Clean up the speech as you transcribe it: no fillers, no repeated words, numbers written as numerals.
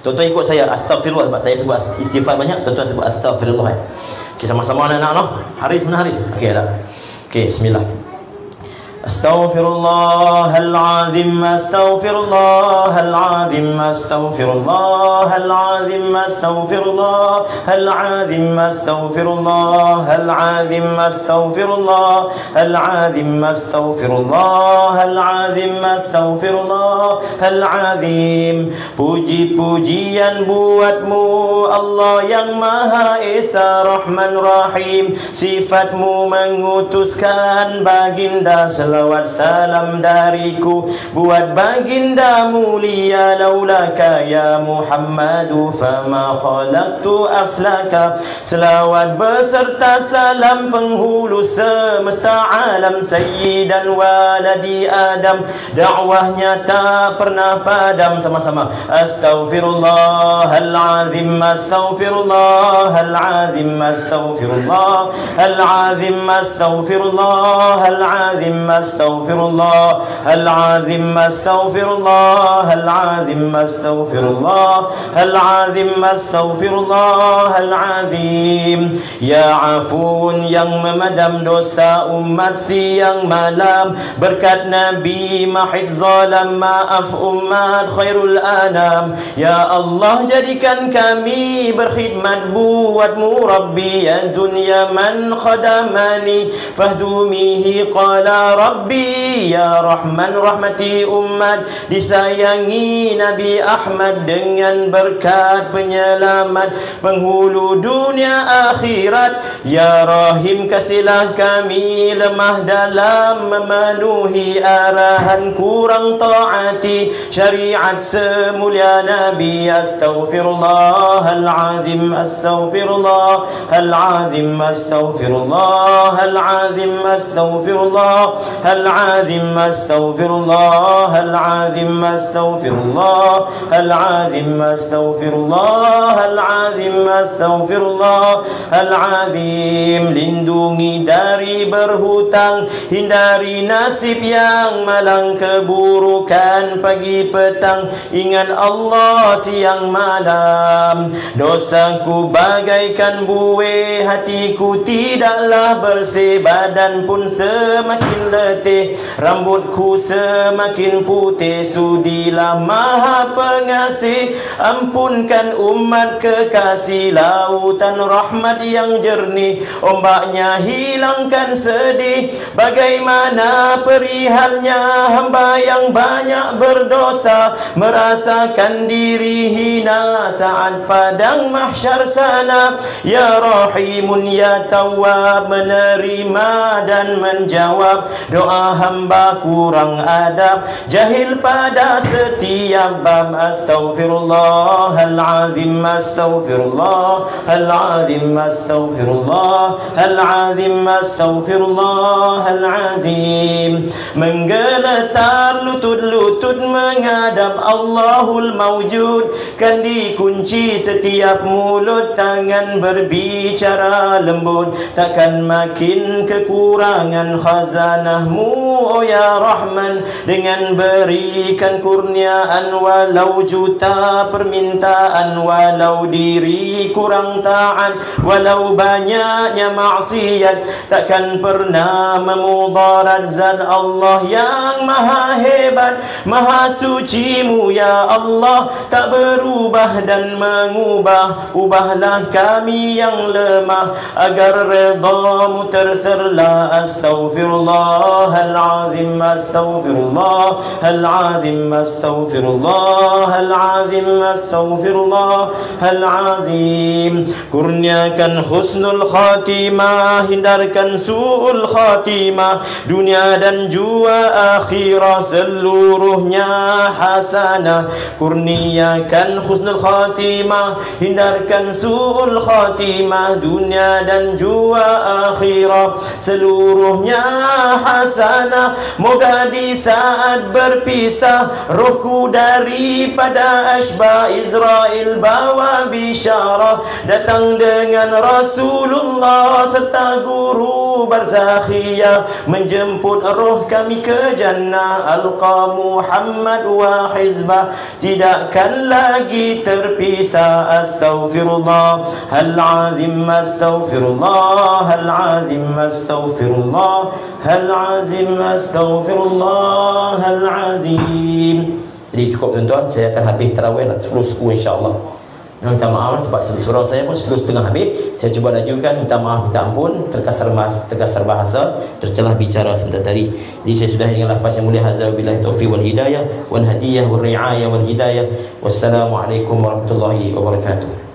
Tuan-tuan ikut saya, astagfirullah. Sebab saya sebut istighfar banyak, tuan-tuan sebut astagfirullah. Okey, sama-sama anak-anak noh. Haris mana Haris? Okey, ada. Okey, bismillah. Astaghfirullahal azim, astaghfirullahal azim, astaghfirullahal azim, astaghfirullahal azim, astaghfirullahal azim, astaghfirullahal azim, astaghfirullahal azim, astaghfirullahal azim. Puji-pujian buatmu Allah yang Maha Esa Rahman Rahim. Sifatmu mengutuskan baginda, salawat salam dariku buat baginda mulia. Laulaka ya Muhammadu fama khalaqtu aflaka. Selawat beserta salam penghulu semesta alam, sayyidan waladi Adam. Dakwahnya tak pernah padam. Sama-sama. Astaghfirullahal azim, astaghfirullahal azim, astaghfirullahal azim, astaghfirullahal azim, astaghfirullahal azim, astaghfirullahal azim, astaghfirullahal azim, astaghfirullahal azim. Ya Afun yang memadam dosa umat siang malam, berkat Nabi mahid zalam, maaf umat khairul anam. Ya Allah jadikan kami berkhidmat buatmu Rabbi. Ya dunya man khadamani fahdumihi qala Rabbi. Ya Rahman rahmati umat, disayangi Nabi Ahmad dengan berkat penyelamat penghulu dunia akhirat. Ya Rahim kasihlah kami lemah dalam memenuhi arahan, kurang taati syariat semulia Nabi. Astaghfirullahal azim, astaghfirullahal azim, astaghfirullahal azim, astaghfirullahal azim, astaghfirullahal azim, astaghfirullahal azim, astaghfirullahal azim, astaghfirullahal azim. Lindungi dari berhutang, hindari nasib yang malang, keburukan pagi petang, ingat Allah siang malam. Dosaku bagaikan buih, hatiku tidaklah bersih, badan pun semakin letih, rambutku semakin putih. Sudilah Maha Pengasih, ampunkan umat kekasih. Lautan rahmat yang jernih, ombaknya hilangkan sedih. Bagaimana perihalnya hamba yang banyak berdosa, merasakan diri hina saat padang mahsyar sana. Ya Rahimun ya Tawwab, menerima dan menjawab doa hamba kurang adab, jahil pada setiap bab. Astaghfirullahal azim, astaghfirullahal azim, astaghfirullahal azim, astaghfirullahal azim. Menggeletar lutut-lutut menghadap Allahul Mawjud, kan dikunci setiap mulut, tangan berbicara lembut, takkan makin kekurangan khazanahmu oh ya Rahman. Dengan berikan kurniaan walau juta permintaan, walau diri kurang taat, walau banyaknya maksiat, takkan pernah memudarat zat Allah yang maha hebat, maha sucimu ya Allah, tak berubah dan mengubah. Ubahlah kami yang lemah agar redamu terserlah. Astaghfirullahal azim, astaghfirullahal azim, astaghfirullahal azim, astaghfirullahal azim. Kurniakan husnul khatimah, hindarkan su'ul khatimah, dunia dan jua akhirah seluruhnya hasanah. Kurniakan husnul khatimah, hindarkan su'ul khatimah, dunia dan jua akhirah seluruhnya hasanah. Moga di saat berpisah rohku daripada Ashba Israel bawa bisyarah, datang dengan Rasulullah serta guru barzakhiyah, menjemput roh kami ke jannah. Alqa Muhammad wa hizbah, tidakkan lagi lagi terpisah. Astaghfirullah hal azim, astaghfirullah hal azim, astaghfirullah hal azim, astaghfirullah hal azim. Jadi cukup tuan-tuan, saya akan habis tarawih 10.10 insya-Allah. Minta maaf sebab surau saya pun 10.30 habis. Saya cuba lajukan, minta maaf, minta ampun, terkasar bahasa, tercelah bicara sebentar tadi. Jadi saya sudah dengan lafaz yang mulia. Hadza billahi taufiq wal hidayah wal hadiyah wal riayah wal hidayah. Wassalamualaikum warahmatullahi wabarakatuh.